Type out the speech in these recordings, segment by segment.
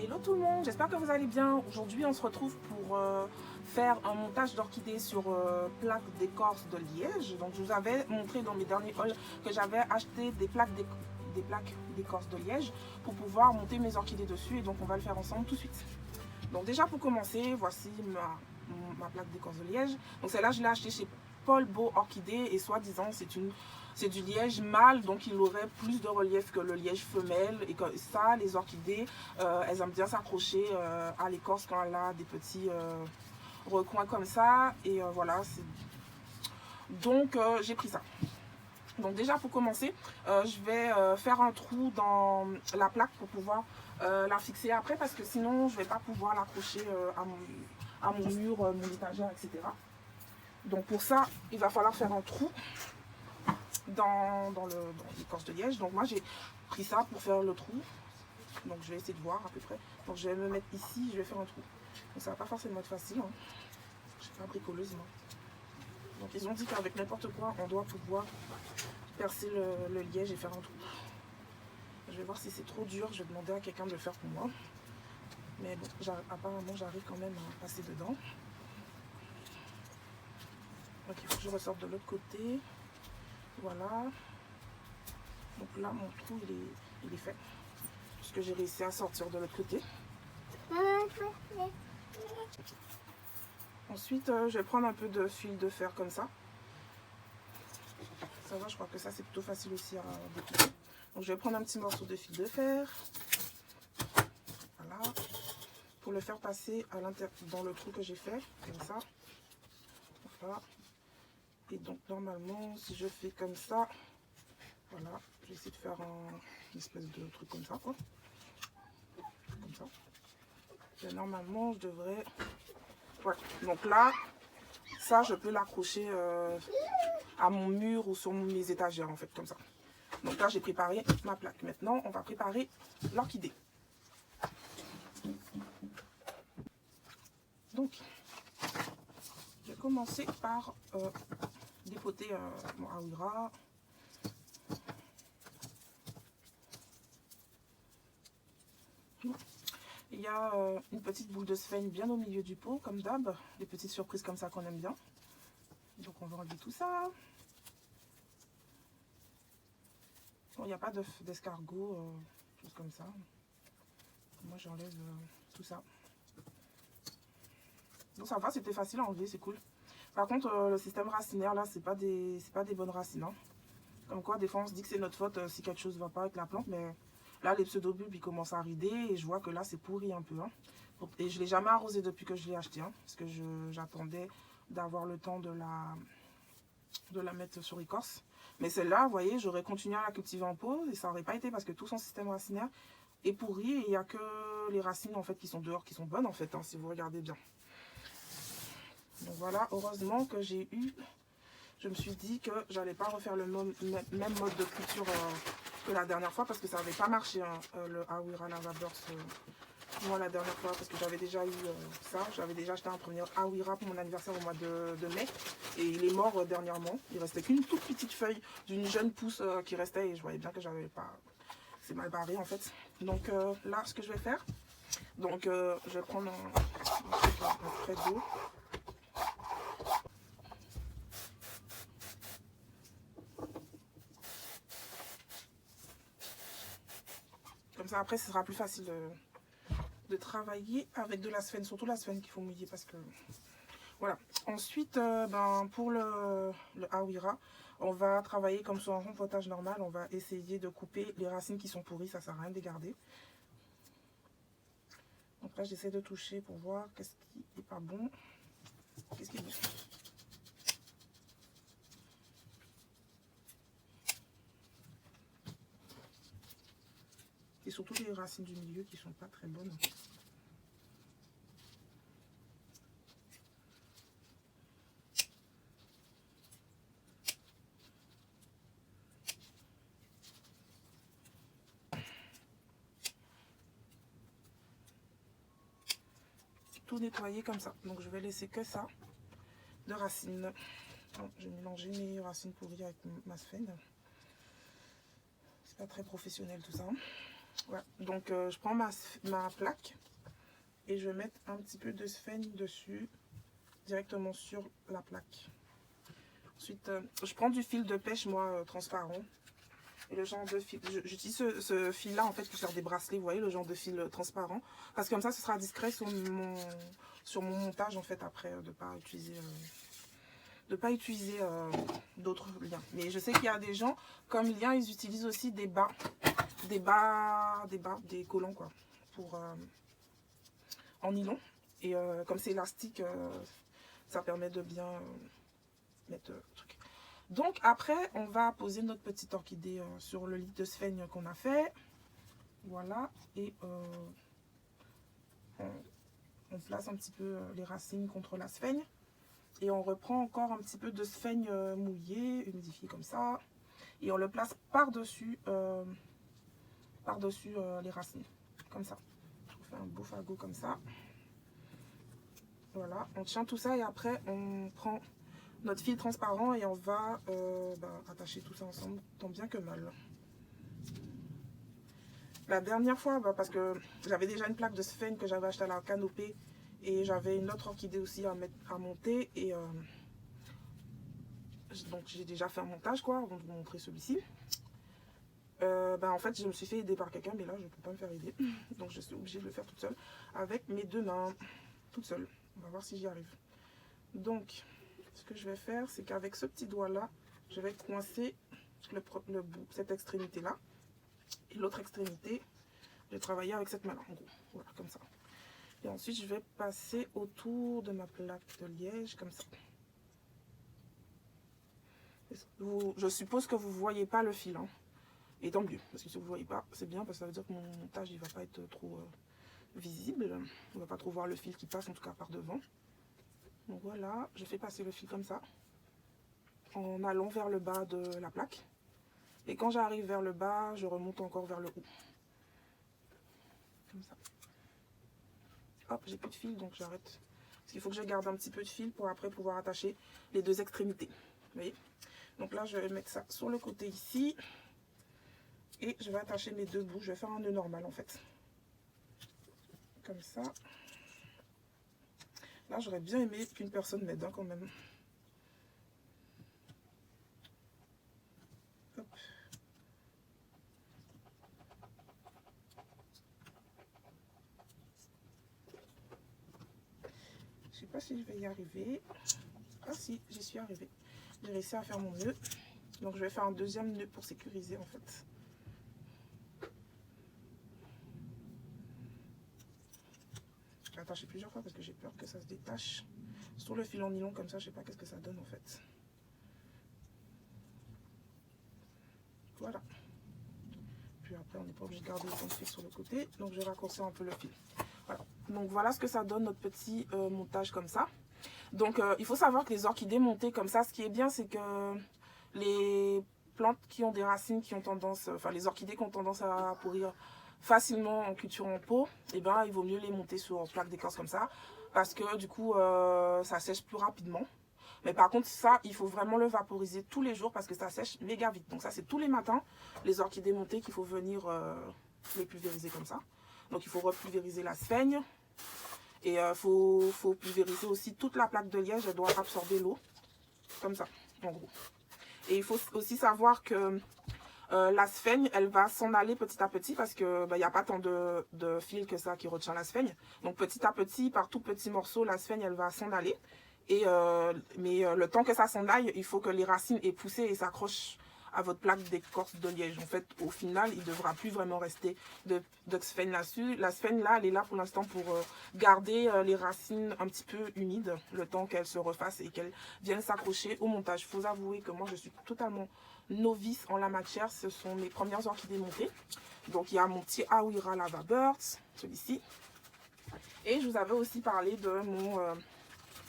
Hello tout le monde, j'espère que vous allez bien. Aujourd'hui on se retrouve pour faire un montage d'orchidées sur plaques d'écorce de liège. Donc je vous avais montré dans mes derniers hauls que j'avais acheté des plaques d'écorce de liège pour pouvoir monter mes orchidées dessus, et donc on va le faire ensemble tout de suite. Donc déjà pour commencer, voici ma plaque d'écorce de liège. Donc celle-là je l'ai achetée chez Paul Beau Orchidée et soi-disant c'est du liège mâle, donc il aurait plus de relief que le liège femelle, et que ça, les orchidées, elles aiment bien s'accrocher à l'écorce quand elle a des petits recoins comme ça, et voilà, donc j'ai pris ça. Donc déjà pour commencer, je vais faire un trou dans la plaque pour pouvoir la fixer après, parce que sinon je ne vais pas pouvoir l'accrocher à mon mur, mon étagère, etc. Donc pour ça, il va falloir faire un trou dans l'écorce de liège. Donc moi j'ai pris ça pour faire le trou. Donc je vais essayer de voir à peu près. Donc je vais me mettre ici, je vais faire un trou. Donc ça va pas forcément être facile, hein. Je suis pas bricoleuse moi. Donc ils ont dit qu'avec n'importe quoi, on doit pouvoir percer le liège et faire un trou. Je vais voir si c'est trop dur, je vais demander à quelqu'un de le faire pour moi. Mais bon, apparemment j'arrive quand même à passer dedans. Donc il faut que je ressorte de l'autre côté. Voilà. Donc là mon trou il est fait. Puisque j'ai réussi à sortir de l'autre côté. Ensuite je vais prendre un peu de fil de fer comme ça. Ça va, je crois que ça c'est plutôt facile aussi à découper. Donc je vais prendre un petit morceau de fil de fer. Voilà. Pour le faire passer dans le trou que j'ai fait, comme ça. Voilà. Et donc normalement, si je fais comme ça, voilà, je vais essayer de faire une espèce de truc comme ça, quoi. Comme ça. Et normalement, je devrais... Ouais. Donc là, ça, je peux l'accrocher à mon mur ou sur mes étagères, en fait, comme ça. Donc là, j'ai préparé ma plaque. Maintenant, on va préparer l'orchidée. Donc, je vais commencer par dépoter mon Awira. Il y a une petite boule de sphène bien au milieu du pot, comme d'hab. Des petites surprises comme ça qu'on aime bien. Donc on va enlever tout ça. Bon, il n'y a pas d'escargot, choses comme ça. Moi j'enlève tout ça. Donc ça va, c'était facile à enlever, c'est cool. Par contre, le système racinaire là, c'est pas des bonnes racines, hein. Comme quoi, des fois on se dit que c'est notre faute si quelque chose ne va pas avec la plante, mais là les pseudobulbes ils commencent à rider et je vois que là c'est pourri un peu, hein. Et je ne l'ai jamais arrosé depuis que je l'ai acheté, hein, parce que j'attendais d'avoir le temps de la mettre sur écorce. Mais celle-là, vous voyez, j'aurais continué à la cultiver en pot et ça n'aurait pas été, parce que tout son système racinaire est pourri et il n'y a que les racines en fait qui sont dehors qui sont bonnes en fait, hein, si vous regardez bien. Donc voilà, heureusement que je me suis dit que j'allais pas refaire le même mode de culture que la dernière fois, parce que ça n'avait pas marché, hein, le Awira Lavaburst. Moi la dernière fois, parce que j'avais déjà eu ça, j'avais déjà acheté un premier Awira pour mon anniversaire au mois de mai, et il est mort dernièrement. Il restait qu'une toute petite feuille d'une jeune pousse qui restait, et je voyais bien que j'avais pas... C'est mal barré en fait. Donc là, ce que je vais faire, donc je vais prendre un trait d'eau. Comme ça après ce sera plus facile de travailler avec de la sphène, surtout la sphène qu'il faut mouiller, parce que voilà. Ensuite pour le Awira, on va travailler comme sur un rempotage normal. On va essayer de couper les racines qui sont pourries, ça sert à rien de les garder. Donc là j'essaie de toucher pour voir qu'est-ce qui est pas bon, qu'est-ce qui est bon. Et surtout les racines du milieu qui sont pas très bonnes. Tout nettoyer comme ça. Donc je vais laisser que ça de racines. Bon, j'ai mélangé mes racines pourries avec ma sphène. C'est pas très professionnel tout ça. Ouais. Donc je prends ma plaque et je vais mettre un petit peu de sphène dessus, directement sur la plaque. Ensuite, je prends du fil de pêche, moi, transparent. Et le genre de fil, j'utilise ce fil-là, en fait, pour faire des bracelets, vous voyez, le genre de fil transparent. Parce que comme ça, ce sera discret sur mon montage, en fait, après, de ne pas utiliser d'autres liens. Mais je sais qu'il y a des gens, comme lien, ils utilisent aussi des collants, quoi, pour, en nylon. Et comme c'est élastique, ça permet de bien mettre le truc. Donc après, on va poser notre petite orchidée sur le lit de sphène qu'on a fait. Voilà. Et on place un petit peu les racines contre la sphène. Et on reprend encore un petit peu de sphène mouillée, humidifiée comme ça. Et on le place par-dessus les racines. Comme ça. Je vous fais un beau fagot comme ça. Voilà. On tient tout ça et après, on prend notre fil transparent et on va attacher tout ça ensemble tant bien que mal. La dernière fois, parce que j'avais déjà une plaque de sphène que j'avais achetée à la Canopée et j'avais une autre orchidée aussi à monter et donc j'ai déjà fait un montage quoi avant de vous montrer celui-ci. En fait je me suis fait aider par quelqu'un mais là je ne peux pas me faire aider donc je suis obligée de le faire toute seule avec mes deux mains, toute seule. On va voir si j'y arrive. Donc ce que je vais faire, c'est qu'avec ce petit doigt là, je vais coincer le bout, cette extrémité là. Et l'autre extrémité, je vais travailler avec cette main là, en gros. Voilà, comme ça. Et ensuite, je vais passer autour de ma plaque de liège, comme ça. Je suppose que vous ne voyez pas le fil. Hein. Et tant mieux, parce que si vous ne voyez pas, c'est bien, parce que ça veut dire que mon montage, il ne va pas être trop visible. On ne va pas trop voir le fil qui passe, en tout cas par devant. Donc voilà, je fais passer le fil comme ça, en allant vers le bas de la plaque. Et quand j'arrive vers le bas, je remonte encore vers le haut. Comme ça. Hop, j'ai plus de fil, donc j'arrête. Parce qu'il faut que je garde un petit peu de fil pour après pouvoir attacher les deux extrémités. Vous voyez? Donc là, je vais mettre ça sur le côté ici. Et je vais attacher mes deux bouts. Je vais faire un nœud normal en fait. Comme ça. Là, j'aurais bien aimé qu'une personne m'aide quand même. Hop. Je sais pas si je vais y arriver. Ah si, j'y suis arrivée. J'ai réussi à faire mon nœud. Donc je vais faire un deuxième nœud pour sécuriser en fait. Je vais attacher plusieurs fois parce que j'ai peur que ça se détache. Sur le fil en nylon comme ça, je sais pas qu'est-ce que ça donne en fait. Voilà. Puis après, on n'est pas obligé de garder autant de fil sur le côté. Donc je vais raccourcir un peu le fil. Voilà. Donc voilà ce que ça donne notre petit montage comme ça. Donc il faut savoir que les orchidées montées comme ça, ce qui est bien, c'est que les plantes qui ont des racines qui ont tendance, enfin les orchidées qui ont tendance à pourrir facilement en culture en pot, et ben il vaut mieux les monter sur plaque d'écorce comme ça, parce que du coup ça sèche plus rapidement. Mais par contre ça, il faut vraiment le vaporiser tous les jours parce que ça sèche méga vite. Donc ça c'est tous les matins, les orchidées montées qu'il faut venir les pulvériser comme ça. Donc il faut repulvériser la sphène. Et il faut pulvériser aussi toute la plaque de liège, elle doit absorber l'eau, comme ça, en gros. Et il faut aussi savoir que la sphène, elle va s'en aller petit à petit parce que y a pas tant de fil que ça qui retient la sphène. Donc petit à petit, par tout petit morceau, la sphène, elle va s'en aller. Et, mais le temps que ça s'en aille, il faut que les racines aient poussé et s'accrochent à votre plaque d'écorce de liège. En fait, au final, il ne devra plus vraiment rester de sphène là-dessus. La sphène, là, elle est là pour l'instant pour garder les racines un petit peu humides, le temps qu'elles se refassent et qu'elles viennent s'accrocher au montage. Il faut avouer que moi, je suis totalement novice en la matière. Ce sont mes premières orchidées montées. Donc, il y a mon petit Aouira Lava Birds, celui-ci. Et je vous avais aussi parlé de mon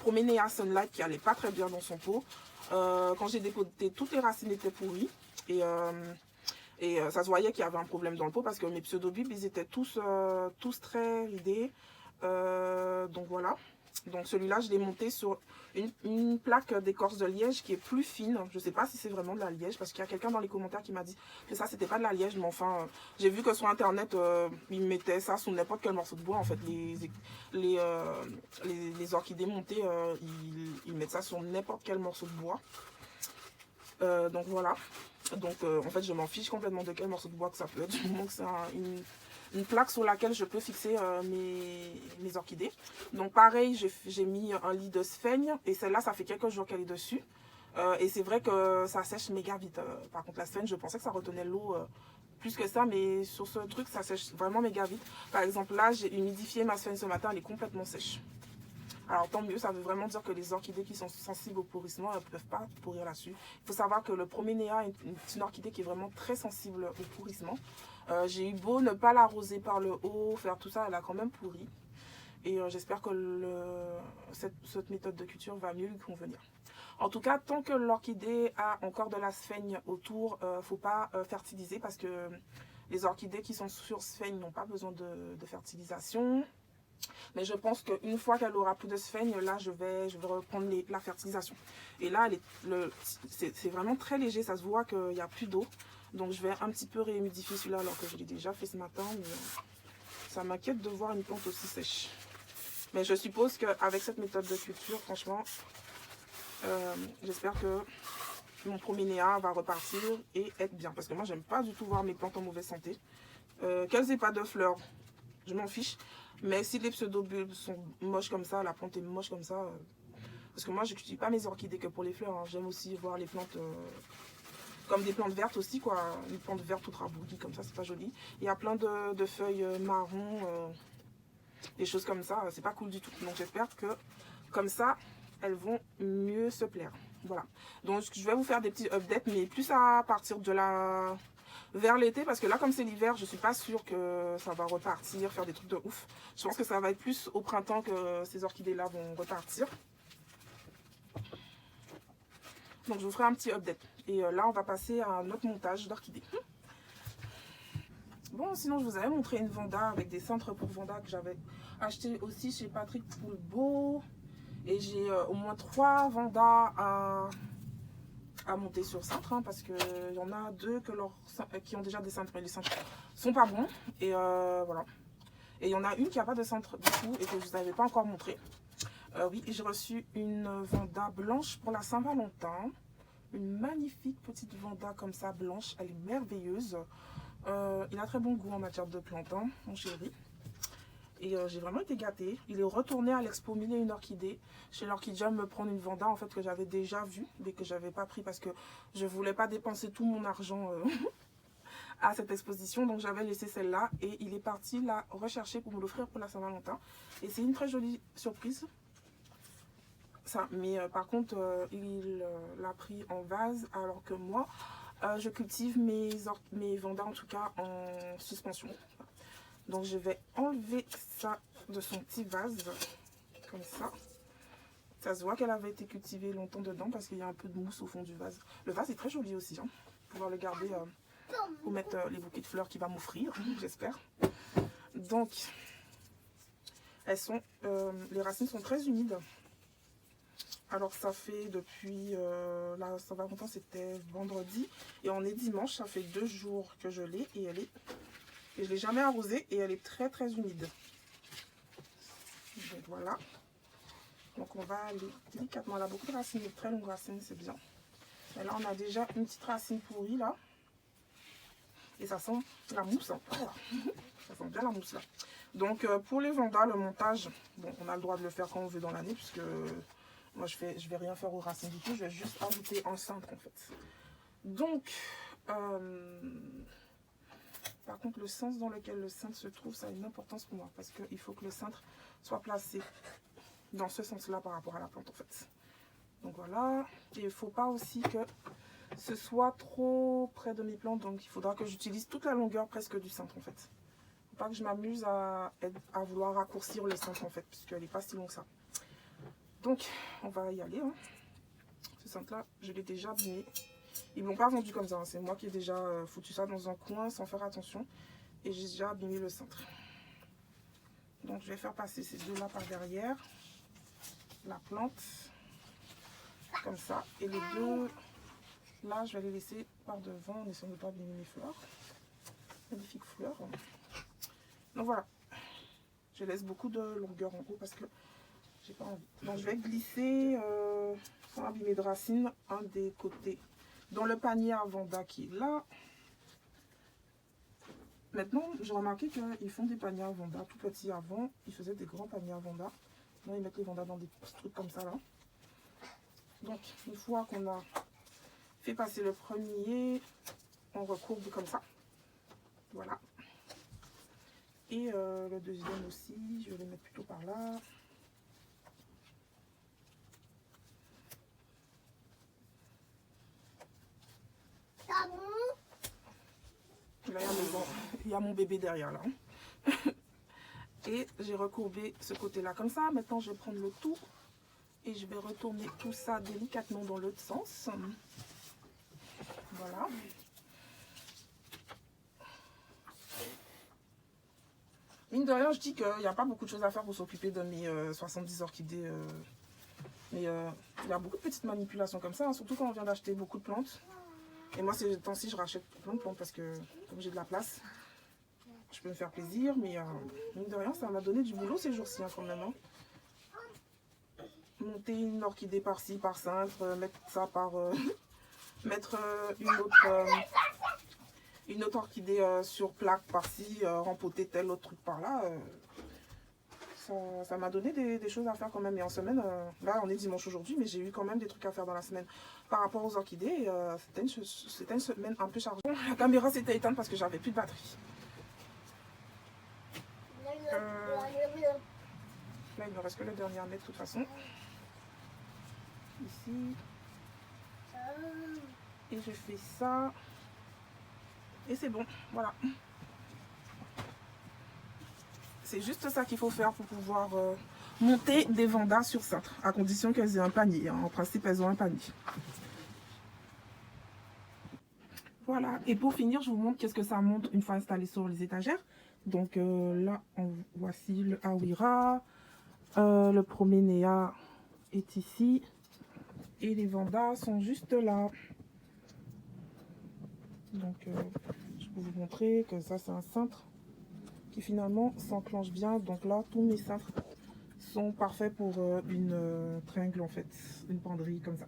Promenea Sunlight qui allait pas très bien dans son pot. Quand j'ai dépoté, toutes les racines étaient pourries et ça se voyait qu'il y avait un problème dans le pot parce que mes pseudobulbes, ils étaient tous très ridés. Donc voilà. Donc celui-là, je l'ai monté sur une plaque d'écorce de liège qui est plus fine. Je ne sais pas si c'est vraiment de la liège, parce qu'il y a quelqu'un dans les commentaires qui m'a dit que ça, c'était pas de la liège. Mais enfin, j'ai vu que sur Internet, ils mettaient ça sur n'importe quel morceau de bois. En fait, les orchidées montées, ils mettent ça sur n'importe quel morceau de bois. Donc voilà. Donc en fait, je m'en fiche complètement de quel morceau de bois que ça peut être. Du moment que c'est une plaque sur laquelle je peux fixer mes orchidées. Donc pareil, j'ai mis un lit de sphaigne et celle-là, ça fait quelques jours qu'elle est dessus. Et c'est vrai que ça sèche méga vite. Par contre, la sphaigne, je pensais que ça retenait l'eau plus que ça, mais sur ce truc, ça sèche vraiment méga vite. Par exemple, là, j'ai humidifié ma sphaigne ce matin, elle est complètement sèche. Alors tant mieux, ça veut vraiment dire que les orchidées qui sont sensibles au pourrissement, elles ne peuvent pas pourrir là-dessus. Il faut savoir que le Proménéa est une orchidée qui est vraiment très sensible au pourrissement. J'ai eu beau ne pas l'arroser par le haut, faire tout ça, elle a quand même pourri. Et j'espère que cette méthode de culture va mieux lui convenir. En tout cas, tant que l'orchidée a encore de la sphaigne autour, il ne faut pas fertiliser parce que les orchidées qui sont sur sphaigne n'ont pas besoin de fertilisation. Mais je pense qu'une fois qu'elle aura plus de sphaigne, là, je vais reprendre la fertilisation. Et là, c'est vraiment très léger. Ça se voit qu'il n'y a plus d'eau. Donc, je vais un petit peu réhumidifier celui-là alors que je l'ai déjà fait ce matin. Mais ça m'inquiète de voir une plante aussi sèche. Mais je suppose qu'avec cette méthode de culture, franchement, j'espère que mon Proménéa va repartir et être bien. Parce que moi, j'aime pas du tout voir mes plantes en mauvaise santé. Qu'elles n'aient pas de fleurs, je m'en fiche. Mais si les pseudobulbes sont moches comme ça, la plante est moche comme ça, parce que moi je n'utilise pas mes orchidées que pour les fleurs, hein. J'aime aussi voir les plantes comme des plantes vertes aussi, quoi. Une plante verte toute rabougrie comme ça, c'est pas joli. Il y a plein de feuilles marron, des choses comme ça, c'est pas cool du tout. Donc j'espère que comme ça, elles vont mieux se plaire. Voilà. Donc je vais vous faire des petits updates, mais plus à partir de vers l'été, parce que là, comme c'est l'hiver, je suis pas sûre que ça va repartir, faire des trucs de ouf. Je pense que ça va être plus au printemps que ces orchidées-là vont repartir. Donc, je vous ferai un petit update. Et là, on va passer à un autre montage d'orchidées. Bon, sinon, je vous avais montré une vanda avec des cintres pour vanda que j'avais acheté aussi chez Patrick Poulbeau. Et j'ai au moins 3 vandas à monter sur cintre, hein, parce qu'il y en a 2 qui ont déjà des cintres, mais les cintres sont pas bons. Et voilà. Et il y en a une qui n'a pas de cintre du tout et que je ne vous avais pas encore montré. Oui, j'ai reçu une vanda blanche pour la Saint-Valentin. Une magnifique petite vanda comme ça, blanche. Elle est merveilleuse. Il a très bon goût en matière de plantes, hein, mon chéri. Et j'ai vraiment été gâtée. Il est retourné à l'expo Mille et une orchidées chez l'Orchidjam me prendre une vanda en fait que j'avais déjà vue, mais que j'avais pas pris parce que je voulais pas dépenser tout mon argent à cette exposition. Donc j'avais laissé celle-là et il est parti la rechercher pour me l'offrir pour la Saint-Valentin. Et c'est une très jolie surprise. Ça, mais par contre, il l'a pris en vase alors que moi, je cultive mes vandas en tout cas en suspension. Donc je vais enlever ça de son petit vase, comme ça. Ça se voit qu'elle avait été cultivée longtemps dedans parce qu'il y a un peu de mousse au fond du vase. Le vase est très joli aussi, hein. Pouvoir le garder pour mettre les bouquets de fleurs qu'il va m'offrir, j'espère. Donc, les racines sont très humides. Alors ça fait depuis, la Saint-Valentin c'était vendredi et on est dimanche, ça fait 2 jours que je l'ai et je ne l'ai jamais arrosée et elle est très très humide. Donc voilà. Donc on va aller délicatement. Elle a beaucoup de racines, de très longues racines, c'est bien. Et là on a déjà une petite racine pourrie là. Et ça sent la mousse. Hein. Voilà. Ça sent bien la mousse là. Donc pour les vandas, le montage, bon on a le droit de le faire quand on veut dans l'année puisque moi je vais rien faire aux racines du tout. Je vais juste ajouter un cintre en fait. Donc par contre, le sens dans lequel le cintre se trouve, ça a une importance pour moi. Parce qu'il faut que le cintre soit placé dans ce sens-là par rapport à la plante, en fait. Donc voilà. Et il ne faut pas aussi que ce soit trop près de mes plantes. Donc il faudra que j'utilise toute la longueur presque du cintre, en fait. Il ne faut pas que je m'amuse à vouloir raccourcir le cintre, en fait. Puisqu'elle n'est pas si longue que ça. Donc, on va y aller. Hein. Ce cintre-là, je l'ai déjà abîmé. Ils ne l'ont pas vendu comme ça, hein. C'est moi qui ai déjà foutu ça dans un coin sans faire attention. Et j'ai déjà abîmé le cintre. Donc je vais faire passer ces deux-là par derrière. la plante comme ça. Et les deux, là, je vais les laisser par devant en essayant de ne pas abîmer mes fleurs. Magnifiques fleurs. Donc voilà, je laisse beaucoup de longueur en haut parce que j'ai pas envie. Donc je vais glisser sans abîmer de racines un des côtés dans le panier à vanda qui est là. Maintenant, j'ai remarqué qu'ils font des paniers à vanda tout petits avant. Ils faisaient des grands paniers à vanda. Là, ils mettent les vandas dans des petits trucs comme ça là. Donc, une fois qu'on a fait passer le premier, on recourbe comme ça. Voilà. Et le deuxième aussi, je vais le mettre plutôt par là. Là, il y a mon bébé derrière là. Et j'ai recourbé ce côté-là comme ça. Maintenant, je vais prendre le tout et je vais retourner tout ça délicatement dans l'autre sens. Voilà. Mine de rien, je dis qu'il n'y a pas beaucoup de choses à faire pour s'occuper de mes 70 orchidées. Mais il y a beaucoup de petites manipulations comme ça, hein, surtout quand on vient d'acheter beaucoup de plantes. Et moi, ces temps-ci, je rachète plein de plantes parce que comme j'ai de la place, je peux me faire plaisir. Mais mine de rien, ça m'a donné du boulot ces jours-ci hein, quand même. Hein. Monter une orchidée par-ci, par cintre, mettre ça par... mettre une autre orchidée sur plaque par-ci, rempoter tel autre truc par-là. Ça m'a donné des choses à faire quand même. Et en semaine, là on est dimanche aujourd'hui, mais j'ai eu quand même des trucs à faire dans la semaine. Par rapport aux orchidées, c'était une semaine un peu chargée. La caméra s'était éteinte parce que j'avais plus de batterie. Là il ne reste que le dernier à mettre de toute façon. Ici. Et je fais ça. Et c'est bon, voilà. C'est juste ça qu'il faut faire pour pouvoir monter des vandas sur cintre, à condition qu'elles aient un panier. Hein. En principe, elles ont un panier. Voilà, et pour finir, je vous montre qu'est-ce que ça monte une fois installé sur les étagères. Donc là, voici le Awira, le Proménéa est ici, et les vandas sont juste là. Donc je peux vous montrer que ça, c'est un cintre qui finalement s'enclenche bien. Donc là, tous mes cintres sont parfaits pour une tringle en fait, une penderie comme ça.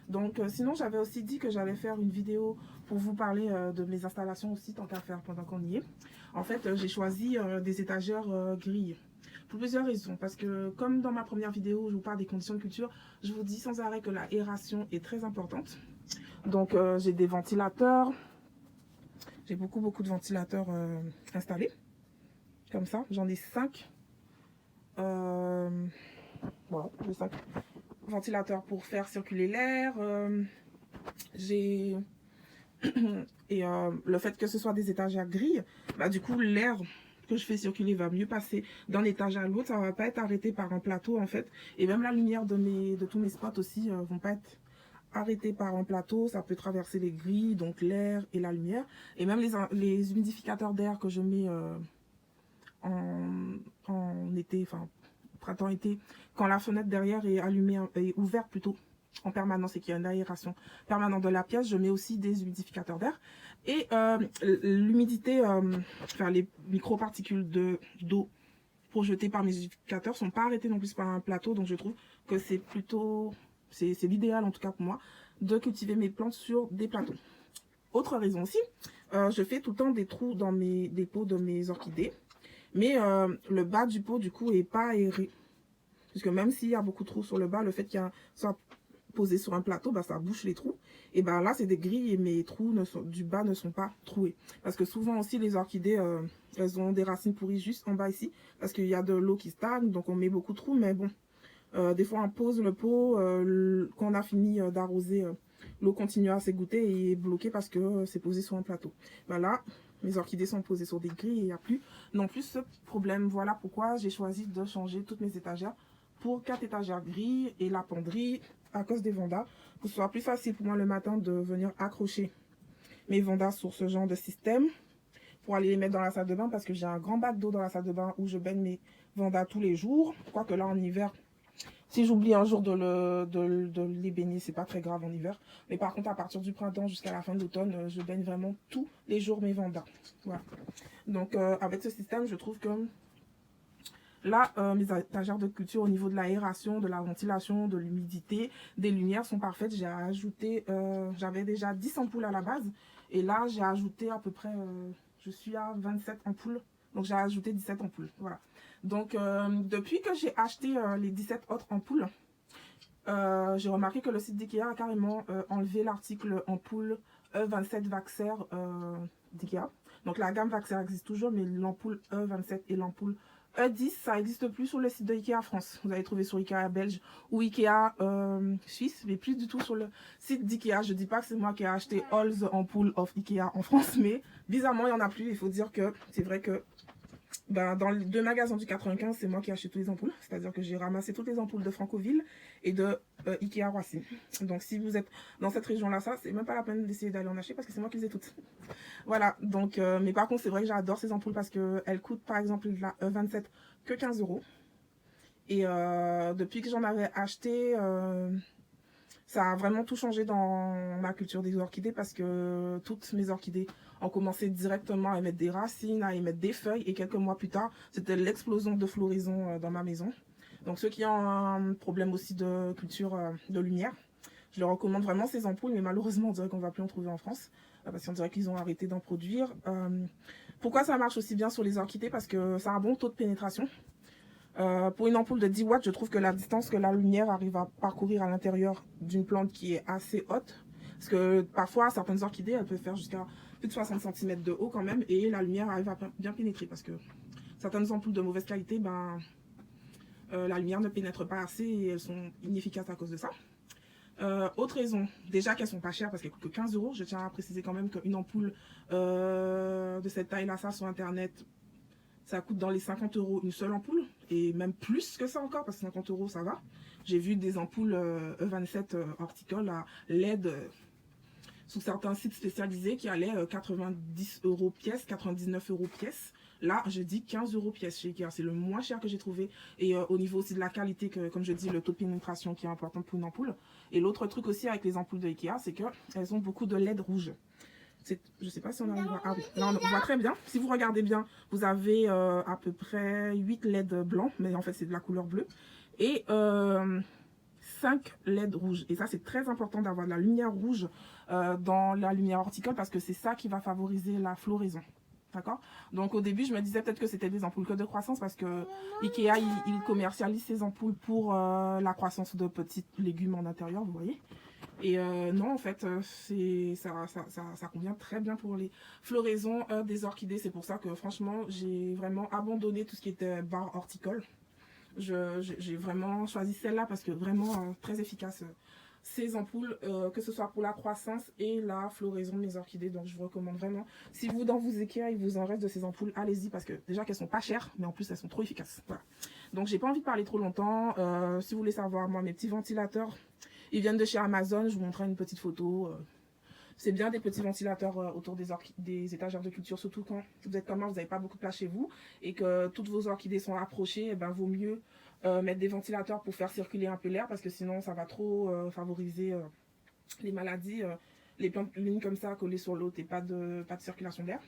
Donc sinon, j'avais aussi dit que j'allais faire une vidéo pour vous parler de mes installations aussi, tant qu'à faire pendant qu'on y est. En fait, j'ai choisi des étagères grilles. Pour plusieurs raisons, parce que comme dans ma première vidéo, je vous parle des conditions de culture, je vous dis sans arrêt que la aération est très importante. Donc j'ai des ventilateurs, j'ai beaucoup de ventilateurs installés. Comme ça, j'en ai 5. Voilà, j'ai 5 ventilateurs pour faire circuler l'air. J'ai et le fait que ce soit des étagères grilles, bah, du coup l'air que je fais circuler va mieux passer d'un étage à l'autre. Ça va pas être arrêté par un plateau en fait. Et même la lumière de tous mes spots aussi vont pas être arrêtés par un plateau. Ça peut traverser les grilles, donc l'air et la lumière. Et même les humidificateurs d'air que je mets en été, enfin printemps-été, quand la fenêtre derrière est allumée, est ouverte plutôt en permanence et qu'il y a une aération permanente de la pièce, je mets aussi des humidificateurs d'air. Et l'humidité, enfin les microparticules d'eau projetées par mes humidificateurs sont pas arrêtées non plus par un plateau, donc je trouve que c'est plutôt, c'est l'idéal en tout cas pour moi, de cultiver mes plantes sur des plateaux. Autre raison aussi, je fais tout le temps des trous dans des pots de mes orchidées. Mais le bas du pot, du coup, est pas aéré. Parce que même s'il y a beaucoup de trous sur le bas, le fait qu'il soit posé sur un plateau, bah, ça bouche les trous. Et ben là, c'est des grilles et mes trous du bas ne sont pas troués. Parce que souvent aussi, les orchidées, elles ont des racines pourries juste en bas ici. Parce qu'il y a de l'eau qui stagne, donc on met beaucoup de trous. Mais bon, des fois, on pose le pot. Quand on a fini d'arroser, l'eau continue à s'égoutter et est bloquée parce que c'est posé sur un plateau. Ben là, mes orchidées sont posées sur des grilles et il n'y a plus non plus ce problème. Voilà pourquoi j'ai choisi de changer toutes mes étagères pour 4 étagères grilles et la penderie à cause des vandas. Pour que ce soit plus facile pour moi le matin de venir accrocher mes vandas sur ce genre de système pour aller les mettre dans la salle de bain parce que j'ai un grand bac d'eau dans la salle de bain où je baigne mes vandas tous les jours. Quoique là en hiver, Si j'oublie un jour de les baigner, c'est pas très grave en hiver. Mais par contre, à partir du printemps jusqu'à la fin de l'automne, je baigne vraiment tous les jours mes vandas. Voilà. Donc, avec ce système, je trouve que là, mes étagères de culture au niveau de l'aération, de la ventilation, de l'humidité, des lumières sont parfaites. J'ai ajouté, j'avais déjà 10 ampoules à la base. Et là, j'ai ajouté à peu près, je suis à 27 ampoules. Donc, j'ai ajouté 17 ampoules. Voilà. Donc, depuis que j'ai acheté les 17 autres ampoules, j'ai remarqué que le site d'IKEA a carrément enlevé l'article ampoule E27 Vaxer d'IKEA. Donc, la gamme Vaxer existe toujours, mais l'ampoule E27 et l'ampoule E10, ça n'existe plus sur le site de Ikea France. Vous allez trouver sur Ikea belge ou Ikea suisse, mais plus du tout sur le site d'Ikea. Je ne dis pas que c'est moi qui ai acheté all the ampoules of Ikea en France, mais bizarrement, il n'y en a plus. Il faut dire que c'est vrai que dans les deux magasins du 95, c'est moi qui ai acheté toutes les ampoules. C'est-à-dire que j'ai ramassé toutes les ampoules de Francoville et de Ikea Roissy. Donc, si vous êtes dans cette région-là, ça, c'est même pas la peine d'essayer d'aller en acheter parce que c'est moi qui les ai toutes. Voilà, donc, mais par contre, c'est vrai que j'adore ces ampoules parce qu'elles coûtent, par exemple, la E27 que 15 €. Et depuis que j'en avais acheté, ça a vraiment tout changé dans ma culture des orchidées parce que toutes mes orchidées ont commencé directement à émettre des racines, à émettre des feuilles. Et quelques mois plus tard, c'était l'explosion de floraison dans ma maison. Donc ceux qui ont un problème aussi de culture de lumière, je leur recommande vraiment ces ampoules. Mais malheureusement, on dirait qu'on ne va plus en trouver en France. Parce qu'on dirait qu'ils ont arrêté d'en produire. Pourquoi ça marche aussi bien sur les orchidées? Parce que ça a un bon taux de pénétration. Pour une ampoule de 10 watts, je trouve que la distance que la lumière arrive à parcourir à l'intérieur d'une plante qui est assez haute, parce que parfois, certaines orchidées, elles peuvent faire jusqu'à plus de 60 cm de haut quand même, et la lumière arrive à bien pénétrer, parce que certaines ampoules de mauvaise qualité, la lumière ne pénètre pas assez et elles sont inefficaces à cause de ça. Autre raison, déjà qu'elles sont pas chères parce qu'elles coûtent que 15 €. Je tiens à préciser quand même qu'une ampoule de cette taille-là, ça sur internet, ça coûte dans les 50 € une seule ampoule, et même plus que ça encore, parce que 50 € ça va. J'ai vu des ampoules E27 horticole à LED sous certains sites spécialisés qui allaient 90 € pièce, 99 € pièce. Là, je dis 15 € pièce chez Ikea. C'est le moins cher que j'ai trouvé. Et au niveau aussi de la qualité, comme je dis, le taux de pénétration qui est important pour une ampoule. Et l'autre truc aussi avec les ampoules de Ikea, c'est qu'elles ont beaucoup de LED rouge. Je ne sais pas si on arrive à voir. Ah oui, là on voit très bien. Si vous regardez bien, vous avez à peu près 8 LED blancs, mais en fait c'est de la couleur bleue. Et 5 LED rouges. Et ça c'est très important d'avoir de la lumière rouge dans la lumière horticole parce que c'est ça qui va favoriser la floraison. D'accord? Donc au début je me disais peut-être que c'était des ampoules que de croissance parce que Ikea il commercialise ces ampoules pour la croissance de petits légumes en intérieur, vous voyez. Et non, en fait, ça convient très bien pour les floraisons des orchidées. C'est pour ça que franchement, j'ai vraiment abandonné tout ce qui était barre horticole. J'ai vraiment choisi celle-là parce que vraiment très efficace. Ces ampoules, que ce soit pour la croissance et la floraison de mes orchidées. Donc je vous recommande vraiment. Si vous, dans vos Ikea, il vous en reste de ces ampoules, allez-y parce que déjà qu'elles sont pas chères, mais en plus elles sont trop efficaces. Voilà. Donc j'ai pas envie de parler trop longtemps. Si vous voulez savoir, moi, mes petits ventilateurs, ils viennent de chez Amazon. Je vous montrerai une petite photo. C'est bien des petits ventilateurs autour des étagères de culture, surtout quand vous êtes comme moi, vous n'avez pas beaucoup de place chez vous et que toutes vos orchidées sont approchées. Et ben, vaut mieux mettre des ventilateurs pour faire circuler un peu l'air parce que sinon ça va trop favoriser les maladies. Les plantes l'une comme ça collées sur l'autre et pas de circulation d'air.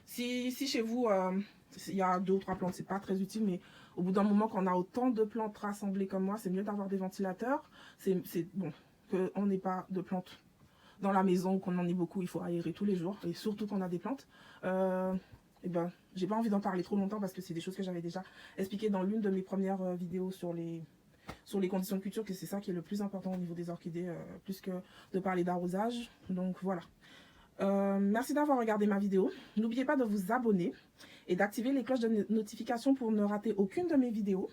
Si chez vous il y a 2 ou 3 plantes, c'est pas très utile, mais au bout d'un moment, quand on a autant de plantes rassemblées comme moi, c'est mieux d'avoir des ventilateurs. C'est bon qu'on n'ait pas de plantes dans la maison, qu'on en ait beaucoup, il faut aérer tous les jours, et surtout quand on a des plantes. Et ben, j'ai pas envie d'en parler trop longtemps parce que c'est des choses que j'avais déjà expliquées dans l'une de mes premières vidéos sur les conditions de culture, que c'est ça qui est le plus important au niveau des orchidées, plus que de parler d'arrosage. Donc voilà. Merci d'avoir regardé ma vidéo. N'oubliez pas de vous abonner et d'activer les cloches de notification pour ne rater aucune de mes vidéos.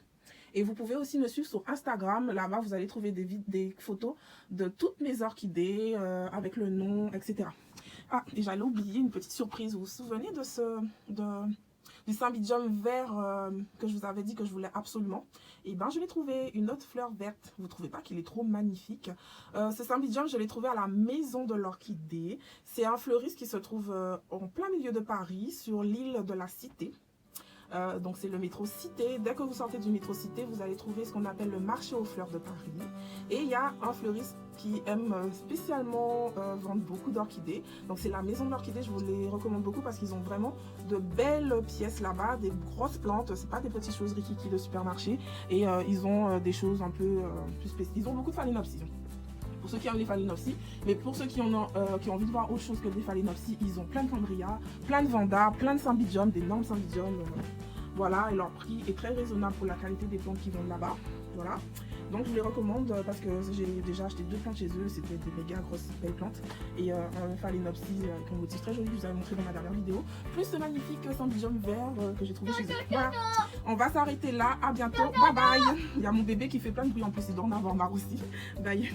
Et vous pouvez aussi me suivre sur Instagram. Là-bas, vous allez trouver des photos de toutes mes orchidées avec le nom, etc. Ah, et j'allais oublier une petite surprise. Vous vous souvenez du Cymbidium vert que je vous avais dit que je voulais absolument? Et ben, je l'ai trouvé, une autre fleur verte. Vous ne trouvez pas qu'il est trop magnifique? Ce Cymbidium, je l'ai trouvé à la Maison de l'Orchidée. C'est un fleuriste qui se trouve en plein milieu de Paris, sur l'île de la Cité. Donc c'est le métro Cité. Dès que vous sortez du métro Cité, vous allez trouver ce qu'on appelle le marché aux fleurs de Paris. Et il y a un fleuriste qui aime spécialement vendre beaucoup d'orchidées. Donc c'est la maison de l'orchidée, je vous les recommande beaucoup parce qu'ils ont vraiment de belles pièces là-bas, des grosses plantes, c'est pas des petites choses rikiki de supermarché. Et ils ont des choses un peu plus spéciales. Ils ont beaucoup de phalaenopsis. Pour ceux qui aiment les phalaenopsis, mais pour ceux qui ont envie de voir autre chose que des phalaenopsis, ils ont plein de cambria, plein de vanda, plein de cymbidium, d'énormes cymbidium. Voilà, et leur prix est très raisonnable pour la qualité des plantes qui vendent là-bas. Voilà, donc je vous les recommande parce que j'ai déjà acheté 2 plantes chez eux, c'était des méga grosses belles plantes. Et un phalaenopsis avec un motif très joli que je vous avais montré dans ma dernière vidéo. Plus ce magnifique cymbidium vert que j'ai trouvé chez eux. Voilà, on va s'arrêter là, à bientôt, bye bye. Il y a mon bébé qui fait plein de bruit en plus, il doit en avoir marre aussi. Bye.